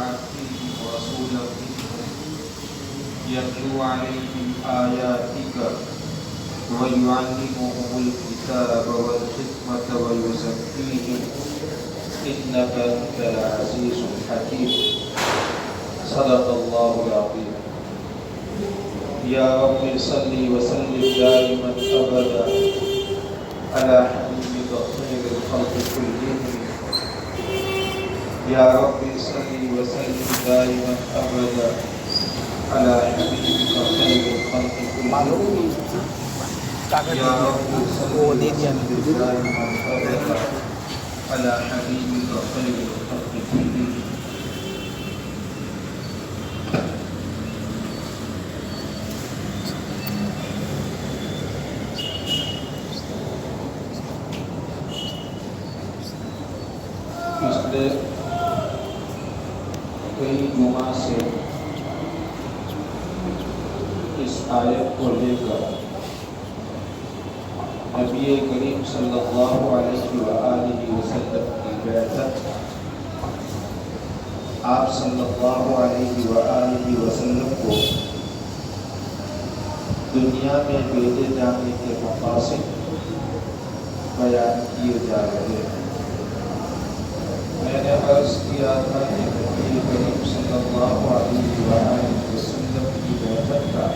وابعث فيهم رسولا منهم يتلو عليهم آياتك ويعلمهم الكتاب والحكمة ويزكيهم إنك أنت العزيز الحكيم صدق الله العظيم يا رب صل وسلم دائما أبدا على حبيبك خير الخلق كلهم يا رب صل وسلم دائما أبدا على حبيبك خير الخلق كلهم يا رب صل وسلم دائما أبدا على حبيبك خير الخلق كلهم پچھلے کئی جمعہ سے اس آیت کو لے کر نبی کریم صلی اللہ علیہ وآلہ وسلم کی بعثت، آپ صلی اللہ علیہ وآلہ وسلم کو دنیا میں بھیجے جانے کے مقاصد بیان کیے جا رہے ہیں۔ میں نے عرض کیا تھا کہ نبی کریم صلی اللہ علیہ وآلہ وسلم کی بعثت کا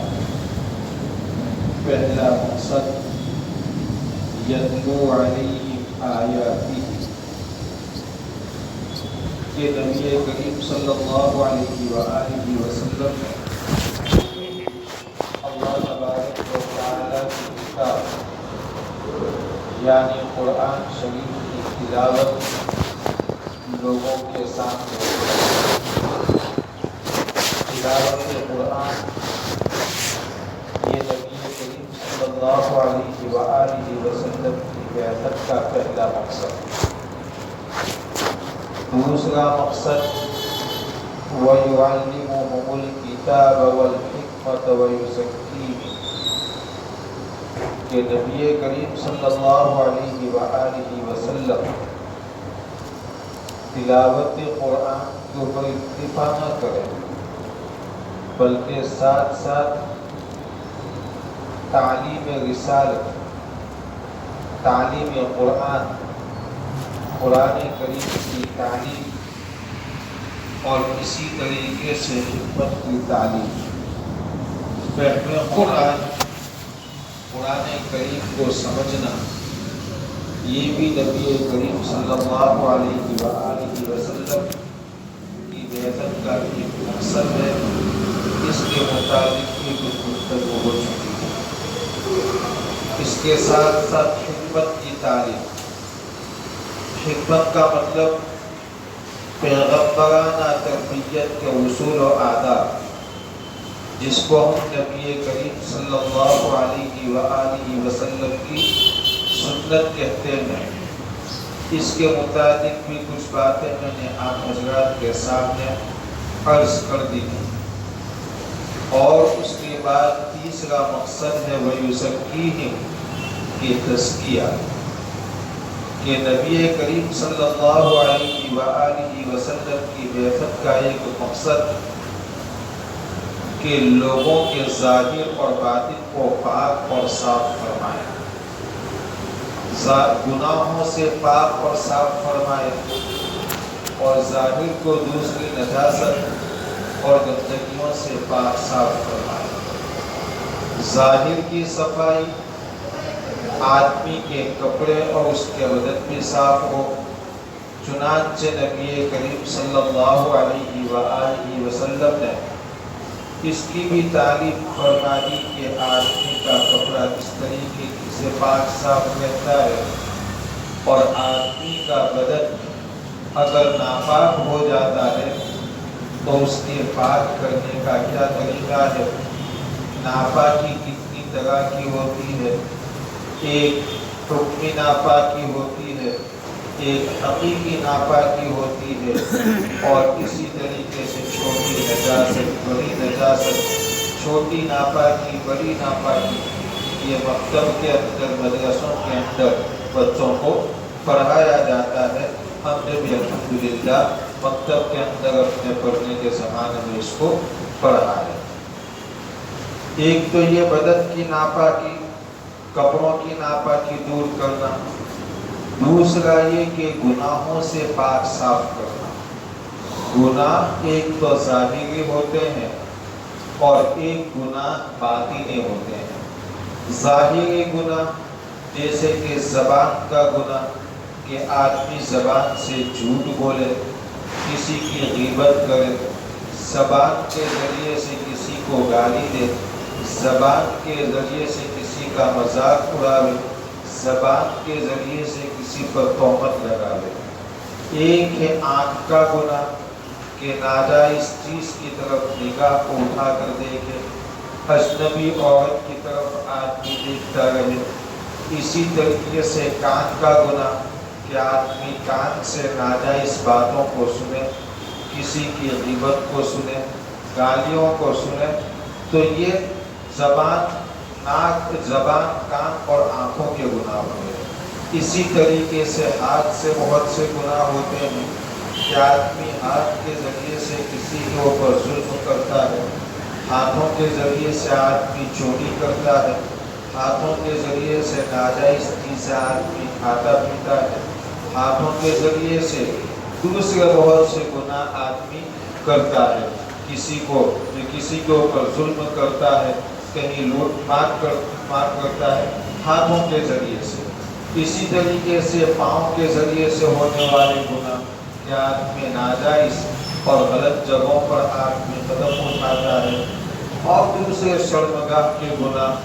پہلا مقصد یتلو علیہم آیاتہ، کہ نبی کریم صلی اللہ علیہ وآلہ وسلم نے اللہ تبارک و تعالیٰ کی کتاب یعنی قرآن شریف کی تلاوت لوگوں کے سامنے تلاوت قرآن، یہ نبی کریم صلی اللہ علیہ وآلہ وسلم کی بعثت کا پہلا مقصد۔ دوسرا مقصد وَيُعَلِّمُهُمُ الْكِتَابَ وَالْحِكْمَةَ وَيُزَكِّيهِمْ، کہ نبی کریم صلی اللہ علیہ وآلہ وسلم تلاوت قرآن کے اوپر اکتفا نہ کریں بلکہ ساتھ ساتھ تعلیم رسالت، تعلیم قرآن، قرآن کریم کی تعلیم اور اسی طریقے سے حکمت کی تعلیم، فہم قرآن کریم کو سمجھنا، یہ بھی نبی کریم صلی اللہ علیہ وآلہ وسلم کی بعثت کا ایک مقصد ہے۔ اس کے مطابق بھی کچھ گفتگو ہو چکی ہے۔ اس کے ساتھ ساتھ حکمت کی تعلیم۔ حکمت کا مطلب پیغمبرانہ تربیت کے اصول و آداب، جس کو ہم نبی کریم صلی اللہ علیہ وآلہ وسلم کی سنت کہتے ہیں۔ اس کے متعلق بھی کچھ باتیں میں نے آپ حضرات کے سامنے عرض کر دی تھی۔ اور اس کے بعد تیسرا مقصد ہے وَيُزَكِّيهِمْ، کی تزکیہ، کہ نبی کریم صلی اللہ علیہ وآلہ وسلم کی بعثت کا ایک مقصد کہ لوگوں کے ظاہر اور باطن کو پاک اور صاف فرمائے، گناہوں سے پاک اور صاف فرمائے، اور ظاہر کو دوسری نجاست اور گندگیوں سے پاک صاف فرمائے۔ ظاہر کی صفائی، آدمی کے کپڑے اور اس کے بدن بھی صاف ہو، چنانچہ نبی کریم صلی اللہ علیہ وآلہ وسلم نے اس کی بھی تعلیم فرما دی کہ آدمی کا کپڑا کس طریقے سے پاک صاف رہتا ہے، اور آدمی کا بدن اگر ناپاک ہو جاتا ہے تو اس کے پاک کرنے کا کیا طریقہ ہے۔ ناپاکی کتنی طرح کی ہوتی ہے، ایک حکمی ناپاکی ہوتی ہے، ایک حقیقی ناپاکی ہوتی ہے، اور اسی طریقے سے چھوٹی نجاست، بڑی نجاست، چھوٹی ناپاکی، بڑی ناپاکی، یہ مکتب کے اندر، مدرسوں کے اندر بچوں کو پڑھایا جاتا ہے۔ ہم نے بھی الحمدللہ مکتب کے اندر اپنے پڑھنے کے زمانے میں اس کو پڑھا ہے۔ ایک تو یہ بدن کی ناپاکی، کپڑوں کی ناپاکی دور کرنا، دوسرا یہ کہ گناہوں سے پاک صاف کرنا۔ گناہ ایک تو ظاہری ہوتے ہیں اور ایک گناہ باطنی ہوتے ہیں۔ ظاہری گناہ جیسے کہ زبان کا گناہ، کہ آدمی زبان سے جھوٹ بولے، کسی کی غیبت کرے، زبان کے ذریعے سے کسی کو گالی دے، زبان کے ذریعے سے کسی کا مذاق اڑاوے، زبان کے ذریعے سے کسی پر تہمت لگاوے۔ ایک ہے آنکھ کا گناہ، کہ ناجائز چیز کی طرف نگاہ کو اٹھا کر دیکھے، اجنبی عورت کی طرف آدمی دیکھتا رہے۔ اسی طریقے سے کان کا گناہ، کہ آدمی کان سے ناجائز باتوں کو سنے، کسی کی غیبت کو سنے، گالیوں کو سنے۔ تو یہ زبان، کان اور آنکھوں کے گناہ ہوتے ہیں۔ اسی طریقے سے ہاتھ سے بہت سے گناہ ہوتے ہیں، کہ آدمی ہاتھ کے ذریعے سے کسی کے اوپر ظلم کرتا ہے، ہاتھوں کے ذریعے سے آدمی چوری کرتا ہے، ہاتھوں کے ذریعے سے ناجائز چیزیں آدمی کھاتا پیتا ہے، ہاتھوں کے ذریعے سے دوسرے بہت سے گناہ آدمی کرتا ہے، کسی کے اوپر ظلم کرتا ہے، کہیں لوٹ مار کرتا ہے ہاتھوں کے ذریعے سے۔ اسی طریقے سے پاؤں کے ذریعے سے ہونے والے گناہ، کہ آدمی ناجائز اور غلط جگہوں پر آدمی قدم اٹھاتا ہے، اور دوسرے شرمگاہ کے گناہ،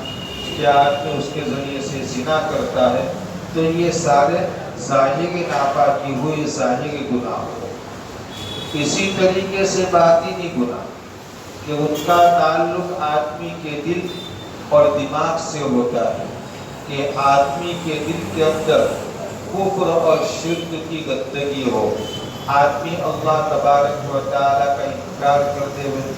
کہ آدمی اس کے ذریعے سے زنا کرتا ہے۔ تو یہ سارے ظاہری ناپاکی ہوئی، ظاہری گناہ ہوئے۔ اسی طریقے سے باطنی گناہ، کہ ان کا تعلق آدمی کے دل اور دماغ سے ہوتا ہے، کہ آدمی کے دل کے اندر کفر اور شرک کی گندگی ہو، آدمی اللہ تبارک و تعالیٰ کا انکار کرتے ہوئے،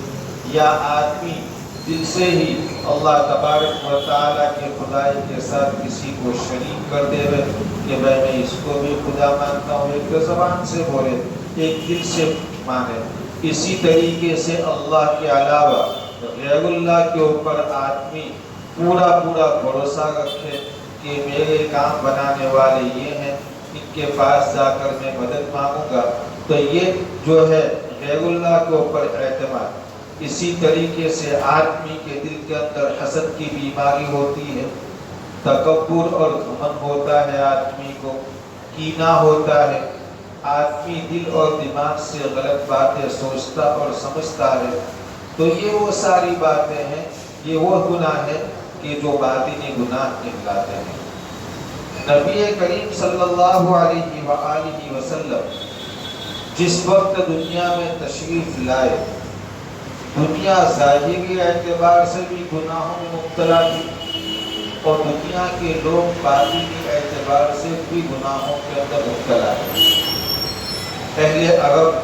یا آدمی دل سے ہی اللہ تبارک و تعالیٰ کے خدائی کے ساتھ کسی کو شریک کر دے ہوئے، کہ میں اس کو بھی خدا مانتا ہوں، ایک تو زبان سے بولے، ایک دل سے مانے۔ اسی طریقے سے اللہ کے علاوہ غیر اللہ کے اوپر آدمی پورا بھروسہ رکھے، کہ میرے کام بنانے والے یہ ہیں، ان کے پاس جا کر میں مدد مانگوں گا۔ تو یہ جو ہے غیر اللہ کے اوپر اعتماد۔ اسی طریقے سے آدمی کے دل کے اندر حسد کی بیماری ہوتی ہے، تکبر اور گھمنڈ ہوتا ہے، آدمی کو کینہ ہوتا ہے، آدمی دل اور دماغ سے غلط باتیں سوچتا اور سمجھتا ہے۔ تو یہ وہ ساری باتیں ہیں، یہ وہ گناہ ہے کہ جو باطنی گناہ کہلاتے ہیں۔ نبی کریم صلی اللہ علیہ وآلہ وسلم جس وقت دنیا میں تشریف لائے، دنیا ظاہری اعتبار سے بھی گناہوں میں مبتلا تھی، اور دنیا کے لوگ باطنی اعتبار سے بھی گناہوں کے اندر مبتلا ہیں۔ اہل عرب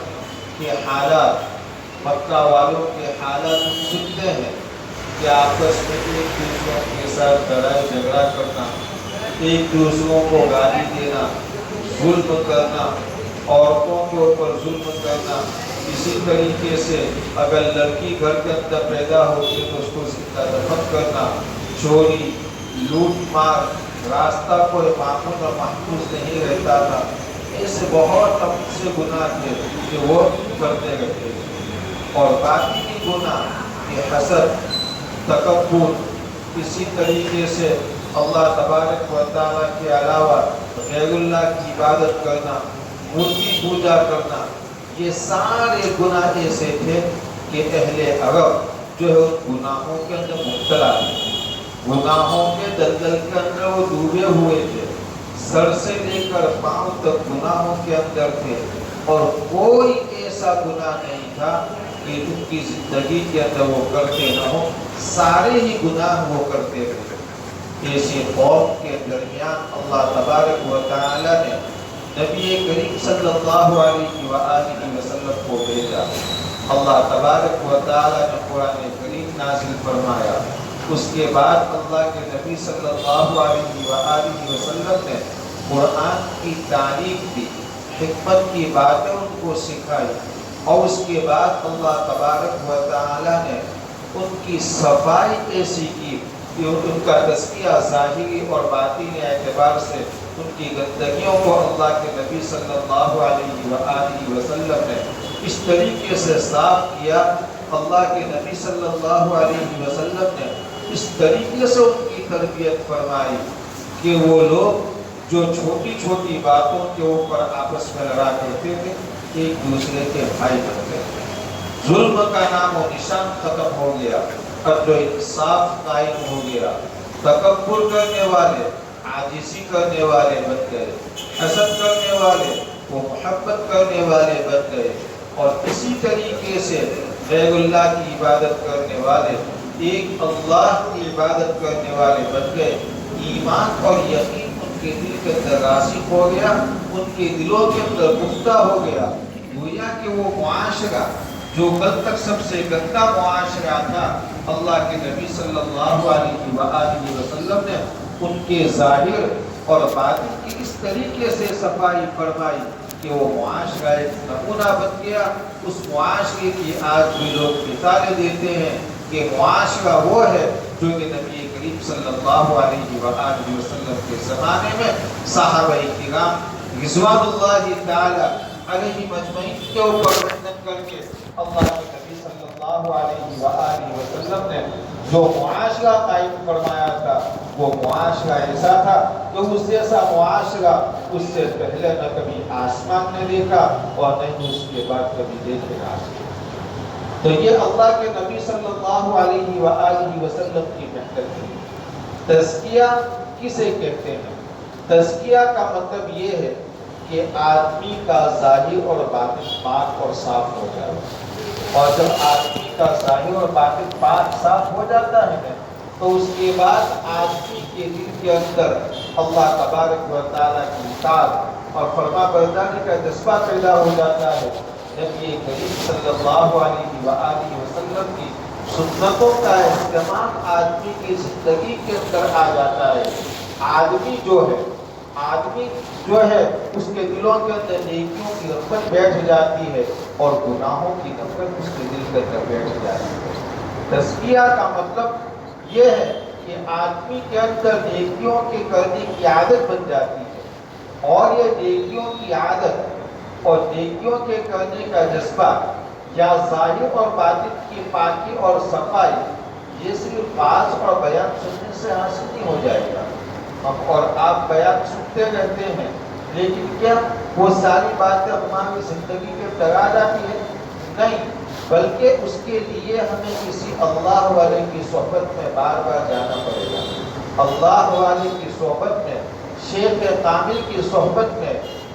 کے حالات، مکہ والوں کے حالات ہم سنتے ہیں، کہ آپس میں ایک دوسروں کے ساتھ لڑائی جھگڑا کرنا، ایک دوسروں کو گالی دینا، ظلم کرنا، عورتوں کے اوپر ظلم کرنا۔ اسی طریقے سے اگر لڑکی گھر کے اندر پیدا ہوتی ہے تو اس کو زندہ دفن کرنا، چوری، لوٹ مار، راستہ کوئی معمول اور محفوظ نہیں رہتا تھا۔ ایسے بہت سے گناہ تھے کہ وہ کرتے رہتے تھے۔ اور باقی گناہ، یہ حسد، تکبر، اسی طریقے سے اللہ تبارک و تعالیٰ کے علاوہ غیر اللہ کی عبادت کرنا، مورتی پوجا کرنا، یہ سارے گناہ ایسے تھے کہ اہل عرب جو ہے گناہوں کے اندر مبتلا تھے، گناہوں کے دلدل کے اندر وہ ڈوبے ہوئے تھے، سر سے لے کر پاؤں تک گناہوں کے اندر تھے، اور کوئی ایسا گناہ نہیں تھا کہ ان کی زندگی کے اندر وہ کرتے نہ ہو، سارے ہی گناہ وہ کرتے تھے۔ ایسی قوم کے درمیان اللہ تبارک و تعالی نے نبی کریم صلی اللہ علیہ وآلہ وسلم کو بھیجا۔ اللہ تبارک و تعالی نے قرآن کریم نازل فرمایا۔ اس کے بعد اللہ کے نبی صلی اللہ علیہ وآلہ وسلم نے قرآن کی تعریف دی، حکمت کی باتیں ان کو سکھائی، اور اس کے بعد اللہ تبارک و تعالی نے ان کی صفائی ایسی کی کہ ان کا تزکیہ ظاہری اور باطنی اعتبار سے ان کی گندگیوں کو اللہ کے نبی صلی اللہ علیہ وآلہ وسلم نے اس طریقے سے صاف کیا۔ اللہ کے نبی صلی اللہ علیہ وسلم نے اس طریقے سے ان کی تربیت فرمائی کہ وہ لوگ جو چھوٹی چھوٹی باتوں کے اوپر آپس میں لڑا کرتے تھے ایک دوسرے کے بھائی بن گئے، ظلم کا نام و نشان ختم ہو گیا، عدل و انصاف قائم ہو گیا، تکبر کرنے والے عاجزی کرنے والے بن گئے، حسد کرنے والے وہ محبت کرنے والے بن گئے، اور اسی طریقے سے غیر اللہ کی عبادت کرنے والے ایک اللہ کی عبادت کرنے والے بن گئے۔ ایمان اور یقین ان کے دل کے اندر راسخ ہو گیا، ان کے دلوں کے اندر پختہ ہو گیا، گویا کہ وہ معاشرہ جو کل تک سب سے گندا معاشرہ تھا، اللہ کے نبی صلی اللہ علیہ وآلہ وسلم نے ان کے ظاہر اور باطن کی اس طریقے سے صفائی فرمائی کہ وہ معاشرہ ایک نمونہ بن گیا۔ اس معاشرے کی آج بھی لوگ مثالیں دیتے ہیں کہ معاشرہ وہ ہے جو کہ نبی کریم صلی اللہ علیہ وآلہ وسلم کے زمانے میں صحابہ کرام رضوان اللہ تعالی علیہ مجمعین کے اوپر محنت کر کے اللہ کے نبی صلی اللہ علیہ وآلہ وسلم نے جو معاشرہ قائم فرمایا تھا وہ معاشرہ ایسا تھا کہ اس جیسا معاشرہ اس سے پہلے نہ کبھی آسمان نے دیکھا اور نہ ہی اس کے بعد کبھی دیکھے گا۔ تو یہ اللہ کے نبی صلی اللہ علیہ وآلہ وسلم کی محنت ہے۔ تزکیہ کسے کہتے ہیں؟ تزکیہ کا مطلب یہ ہے کہ آدمی کا ظاہر اور باطن پاک اور صاف ہو جائے، اور جب آدمی کا ظاہر اور باطن پاک صاف ہو جاتا ہے تو اس کے بعد آدمی کے دل کے اندر اللہ تبارک و تعالیٰ کی اطاعت اور فرما برداری کا جذبہ پیدا ہو جاتا ہے۔ نبی کریم صلی اللہ علیہ وآلہ وسلم کی سنتوں کا اہتمام آدمی کی زندگی کے اندر آ جاتا ہے۔ آدمی جو ہے اس کے دلوں کے اندر نیکیوں کی رغبت بیٹھ جاتی ہے اور گناہوں کی نفرت اس کے دل کے اندر بیٹھ جاتی ہے۔ تزکیہ کا مطلب یہ ہے کہ آدمی کے اندر نیکیوں کے کرنے کی عادت بن جاتی ہے، اور یہ نیکیوں کی عادت اور نیکیوں کے کرنے کا جذبہ یا ظاہر اور باطن کی پاکی اور صفائی یہ صرف باز اور بیان سننے سے حاصل نہیں ہو جائے گا۔ ہم اور آپ بیان سنتے رہتے ہیں، لیکن کیا وہ ساری باتیں ہماری زندگی کے اندر آ جاتی ہے؟ نہیں، بلکہ اس کے لیے ہمیں کسی اللہ والے کی صحبت میں بار بار جانا پڑے گا۔ اللہ والے کی صحبت میں، شیخ کامل کی صحبت میں،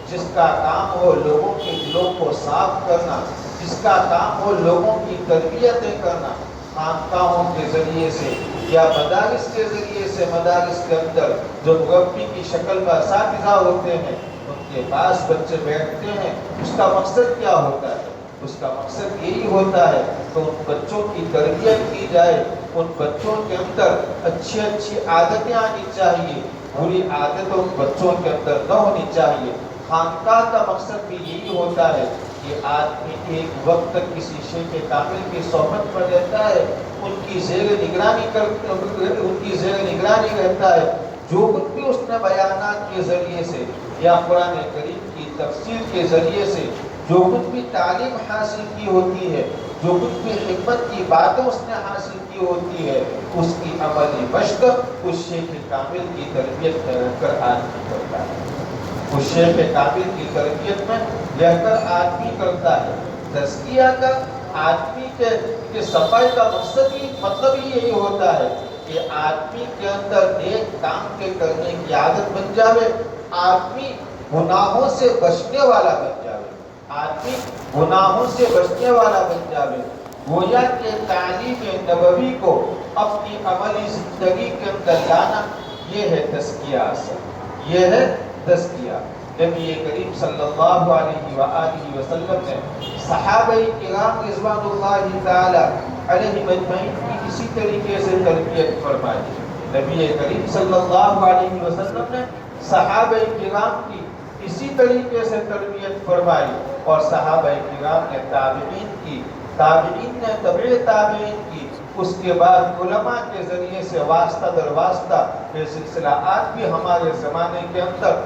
جس کا کام ہو لوگوں کے دلوں کو صاف کرنا، جس کا کام ہو لوگوں کی تربیتیں کرنا، خانقاہوں کے ذریعے سے یا مدارس کے ذریعے سے، مدارس کے اندر جو مربی کی شکل میں اساتذہ ہوتے ہیں ان کے پاس بچے بیٹھتے ہیں، اس کا مقصد کیا ہوتا ہے؟ اس کا مقصد یہی ہوتا ہے کہ ان بچوں کی تربیت کی جائے، ان بچوں کے اندر اچھی اچھی عادتیں آنی چاہیے، بری عادتیں ان بچوں کے اندر نہ ہونی چاہیے۔ خانقاہ کا مقصد بھی یہی ہوتا ہے کہ آدمی ایک وقت تک کسی شیخ کامل کی صحبت میں رہتا ہے، ان کی زیر نگرانی رہتا ہے، جو کچھ بھی اس نے بیانات کے ذریعے سے یا قرآن کریم کی تفسیر کے ذریعے سے جو کچھ بھی تعلیم حاصل کی ہوتی ہے، جو کچھ بھی حکمت کی باتیں اس نے حاصل کی ہوتی ہے، اس کی عملی مشق اس شیخ کامل کی تربیت میں رہ کر آدمی کرتا ہے، اس شیخ کامل کی تربیت میں رہ کر آدمی کرتا ہے۔ تزکیہ کا آدمی کے صفائی کا مطلب ہی یہی ہوتا ہے کہ آدمی کے اندر نیک کام کے کرنے کی عادت بن جاوے، آدمی گناہوں سے بچنے والا بن جاوے، آدمی گناہوں سے بچنے والا بن جاوے۔ گویا کہ تعلیم نبوی کو اپنی عملی زندگی کے اندر لانا یہ ہے تزکیہ اصل، یہ ہے تزکیہ۔ نبی کریم صلی اللہ علیہ وآلہ وسلم نے صحابہ کرام رضوان اللہ تعالی علیہ مجمعین کی اسی طریقے سے تربیت فرمائی۔ نبی کریم صلی اللہ علیہ وسلم نے صحابہ کرام کی اسی طریقے سے تربیت فرمائی، اور صحابہ کرام نے تابعین کی، تابعین نے تبع تابعین کی، اس کے بعد علماء کے ذریعے سے واسطہ در واسطہ یہ سلسلہ آج بھی ہمارے زمانے کے اندر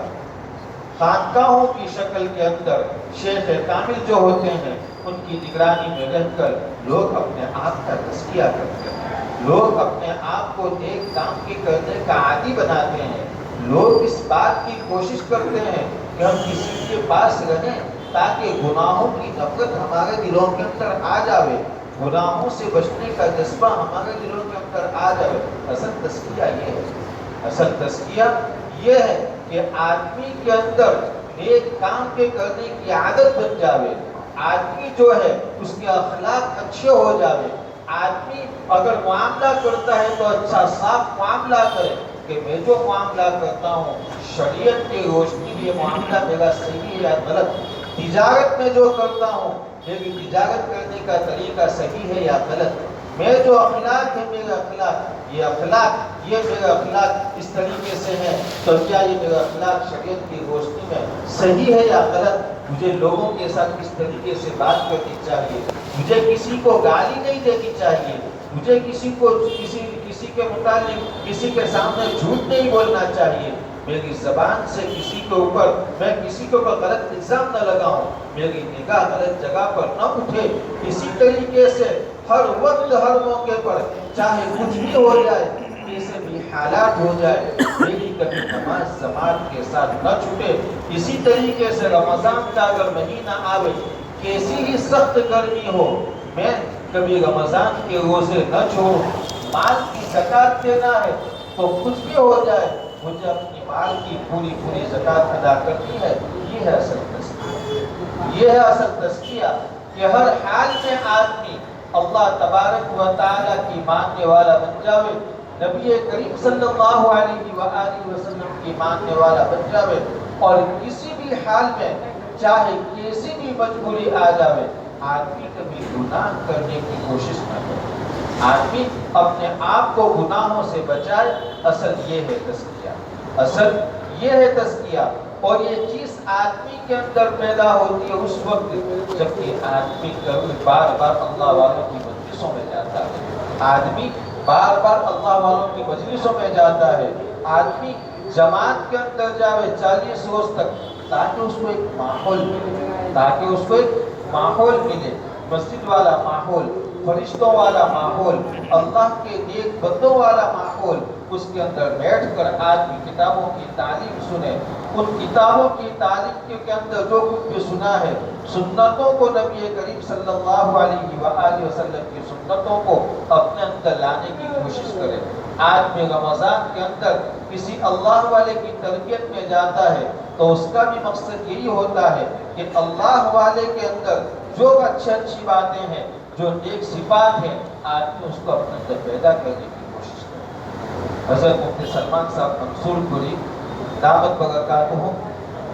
خانقاہوں کی شکل کے اندر شیخ کامل جو ہوتے ہیں ان کی نگرانی میں رہ کر لوگ اپنے آپ کا تزکیہ کرتے ہیں، لوگ اپنے آپ کو نیک کام کی کرنے کا عادی بناتے ہیں، لوگ اس بات کی کوشش کرتے ہیں کہ ہم کسی کے پاس رہیں تاکہ گناہوں کی نفرت ہمارے دلوں کے اندر آ جاوے، گناہوں سے بچنے کا جذبہ ہمارے دلوں کے اندر آ جائے۔ اصل تزکیہ یہ ہے، اصل تزکیہ یہ ہے کہ آدمی کے اندر نیک کام کے کرنے کی عادت بن جاوے، آدمی جو ہے اس کے اخلاق اچھے ہو جاوے، آدمی اگر معاملہ کرتا ہے تو اچھا صاف معاملہ کرے کہ میں جو معاملہ کرتا ہوں شریعت کی روشنی میں یہ معاملہ میرا صحیح ہے یا غلط، تجارت میں جو کرتا ہوں میری تجارت کرنے کا طریقہ صحیح ہے یا غلط، میں جو اخلاق ہے میرا اخلاق یہ میرا اخلاق اس طریقے سے ہے تو کیا یہ میرا اخلاق شریعت کی روشنی میں صحیح ہے یا غلط، مجھے لوگوں کے ساتھ کس طریقے سے بات کرنی چاہیے، مجھے کسی کو گالی نہیں دینی چاہیے، مجھے کسی کے متعلق کسی کے سامنے جھوٹ نہیں بولنا چاہیے، میری زبان سے میں کسی کے اوپر غلط الزام نہ لگاؤں، میری نگاہ غلط جگہ پر نہ اٹھے، اسی طریقے سے ہر وقت ہر موقع پر چاہے کچھ بھی ہو جائے، کیسے بھی حالات ہو جائے، میری کبھی نماز جماعت کے ساتھ نہ چھوٹے۔ اسی طریقے سے رمضان کا اگر مہینہ آوے، کیسی ہی سخت گرمی ہو، میں کبھی رمضان کے روزے نہ چھوڑوں، مال کی زکات دینا ہے تو کچھ بھی ہو جائے مجھے اپنی مال کی پوری زکات ادا کرنی ہے۔ یہ ہے اصل تزکیہ، یہ ہے اصل تزکیہ کہ ہر حال میں آدمی اللہ تبارک و تعالیٰ کی ماننے والا بن جاوے، نبی کریم صلی اللہ علیہ وآلہ وسلم کی ماننے والا بن جاوے، اور کسی بھی حال میں چاہے کیسی بھی مجبوری آ جاوے آدمی کبھی گناہ کرنے کی کوشش نہ کرے، آدمی اپنے آپ کو گناہوں سے بچائے۔ اصل یہ ہے تزکیہ، اصل یہ ہے تزکیہ، اور یہ چیز آدمی کے اندر پیدا ہوتی ہے اس وقت جب کہ آدمی بار بار اللہ والوں کی مجلسوں میں جاتا ہے، آدمی بار بار اللہ والوں کی مجلسوں میں جاتا ہے، آدمی جماعت کے اندر جاوے 40 روز تک تاکہ اس کو ایک ماحول ملے، تاکہ اس کو ایک ماحول ملے، مسجد والا ماحول، فرشتوں والا ماحول، اللہ کے نیک بندوں والا ماحول، اس کے اندر بیٹھ کر آدمی کتابوں کی تعلیم سنے، ان کتابوں کی تعلیم کے اندر جو کچھ بھی سنا ہے، سنتوں کو نبی کریم صلی اللہ علیہ وآلہ وسلم کی سنتوں کو اپنے اندر لانے کی کوشش کرے۔ آدمی رمضان کے اندر کسی اللہ والے کی تربیت میں جاتا ہے تو اس کا بھی مقصد یہی ہوتا ہے کہ اللہ والے کے اندر جو اچھی باتیں ہیں، جو نیک صفات ہیں، آدمی اس کو اپنے اندر پیدا کرنے کی کوشش کرے۔ حضرت مفتی سلمان صاحب منصور پوری دامت برکاتہ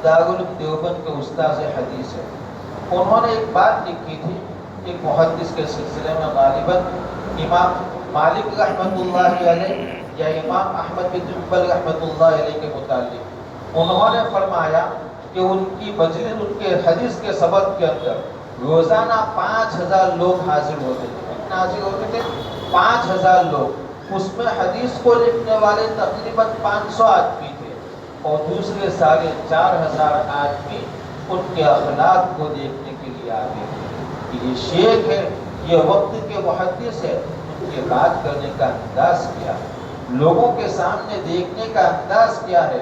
دارالعلوم دیوبند کے استاذ حدیث ہے، انہوں نے ایک بات لکھی تھی ایک محدث کے سلسلے میں، غالباً امام مالک رحمۃ اللہ علیہ یا امام احمد بن حنبل رحمۃ اللہ علیہ کے متعلق انہوں نے فرمایا کہ ان کی مجلس، ان کے حدیث کے سبق کے اندر روزانہ 5000 لوگ حاضر ہوتے تھے۔ کتنے حاضر ہوتے تھے؟ 5000 لوگ۔ اس میں حدیث کو لکھنے والے تقریباً 500 آدمی تھے، اور دوسرے سارے 4000 آدمی ان کے اخلاق کو دیکھنے کے لیے آتے تھے کہ یہ شیخ ہے، یہ وقت کے محدث ہے، ان کے بات کرنے کا انداز کیا ہے، لوگوں کے سامنے دیکھنے کا انداز کیا ہے،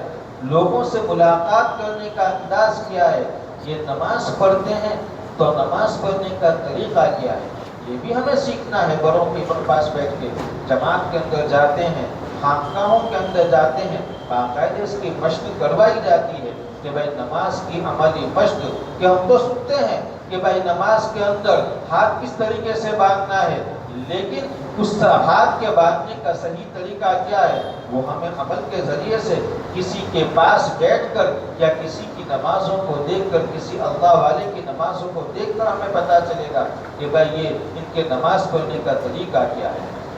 لوگوں سے ملاقات کرنے کا انداز کیا ہے، یہ نماز پڑھتے ہیں تو نماز پڑھنے کا طریقہ کیا ہے، یہ بھی ہمیں سیکھنا ہے۔ بڑوں کے پاس بیٹھ کے جماعت کے اندر جاتے ہیں، خانقاہوں کے اندر جاتے ہیں، باقاعدہ اس کی مشق کروائی جاتی ہے کہ بھائی نماز کی عملی مشق، کہ ہم تو سنتے ہیں کہ بھائی نماز کے اندر ہاتھ کس طریقے سے باندھنا ہے، لیکن اس ہاتھ کے باندھنے کا صحیح طریقہ کیا ہے وہ ہمیں عمل کے ذریعے سے کسی کے پاس بیٹھ کر یا کسی کی نمازوں کو دیکھ کر، کسی اللہ والے کی نمازوں کو دیکھ کر ہمیں پتہ چلے گا کہ بھائی یہ ان کے نماز پڑھنے کا طریقہ کیا ہے۔